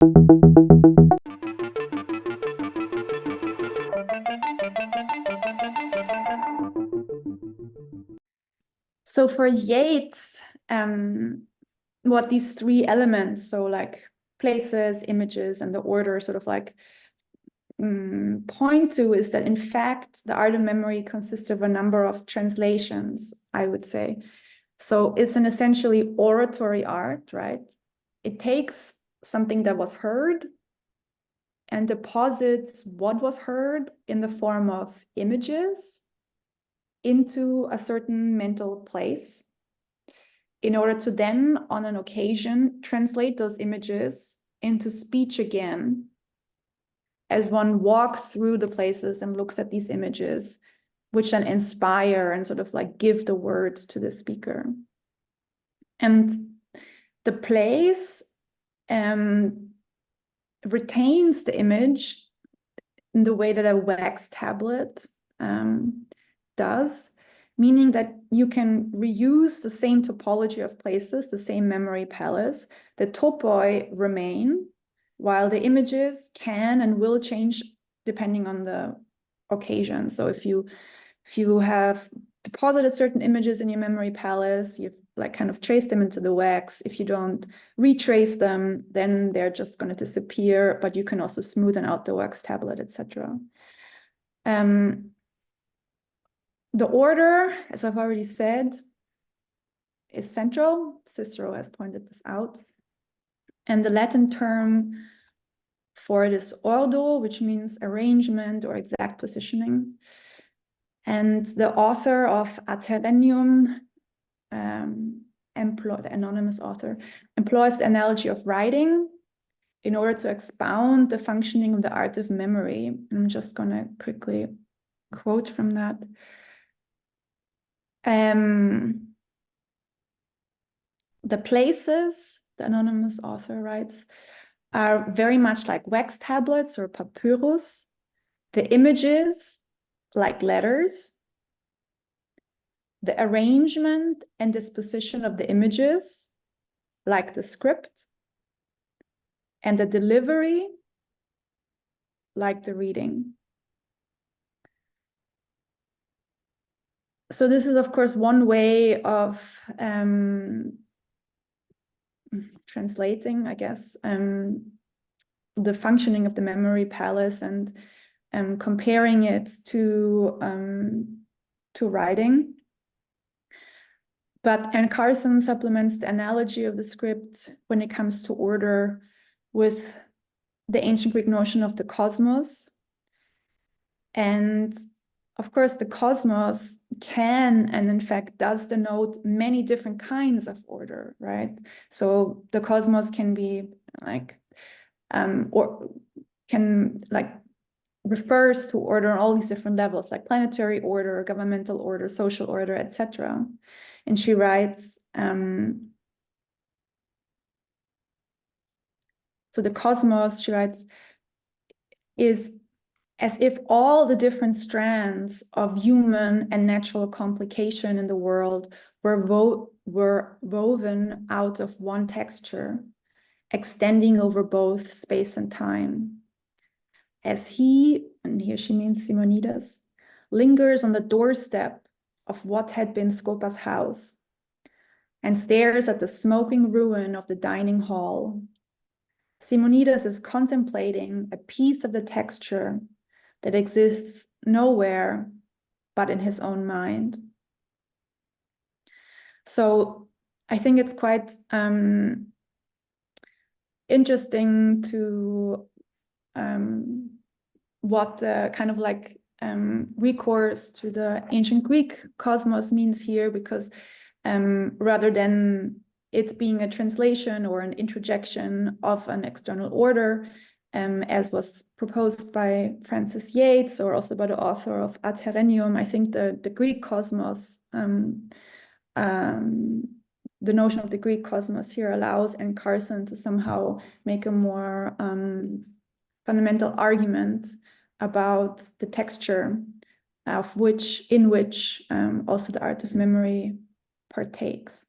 So for Yeats, what these three elements, so like places, images, and the order sort of like point to is that in fact, the art of memory consists of a number of translations, I would say. So it's an essentially oratory art, right? It takes something that was heard and deposits what was heard in the form of images into a certain mental place in order to then, on an occasion, translate those images into speech again as one walks through the places and looks at these images, which then inspire and sort of like give the words to the speaker. And the place retains the image in the way that a wax tablet does, meaning that you can reuse the same topology of places, the same memory palace. The topoi remain, while the images can and will change depending on the occasion. So if you have deposited certain images in your memory palace, you've like kind of traced them into the wax. If you don't retrace them, then they're just going to disappear, but you can also smoothen out the wax tablet, etc. The order, as I've already said, is central. Cicero has pointed this out. And the Latin term for it is ordo, which means arrangement or exact positioning. And the author of Ad Herennium, the anonymous author, employs the analogy of writing in order to expound the functioning of the art of memory. I'm just going to quickly quote from that. The places, the anonymous author writes, are very much like wax tablets or papyrus. The images, like letters. The arrangement and disposition of the images, like the script. And the delivery, like the reading. So this is, of course, one way of translating, I guess, the functioning of the memory palace and comparing it to writing. And Carson supplements the analogy of the script when it comes to order with the ancient Greek notion of the cosmos. And of course, the cosmos can, and in fact does, denote many different kinds of order, right? So the cosmos can be like, or can like, refers to order on all these different levels, like planetary order, governmental order, social order, etc. And she writes, so the cosmos, she writes, is as if all the different strands of human and natural complication in the world were woven out of one texture, extending over both space and time. As he, and here she means Simonides, lingers on the doorstep of what had been Scopa's house and stares at the smoking ruin of the dining hall, Simonides is contemplating a piece of the texture that exists nowhere but in his own mind. So I think it's quite interesting to what the kind of like recourse to the ancient Greek cosmos means here, because rather than it being a translation or an introjection of an external order, as was proposed by Francis Yates or also by the author of Ad Herennium, I think the Greek cosmos, the notion of the Greek cosmos here allows N. Carson to somehow make a more fundamental argument about the texture in which also the art of memory partakes.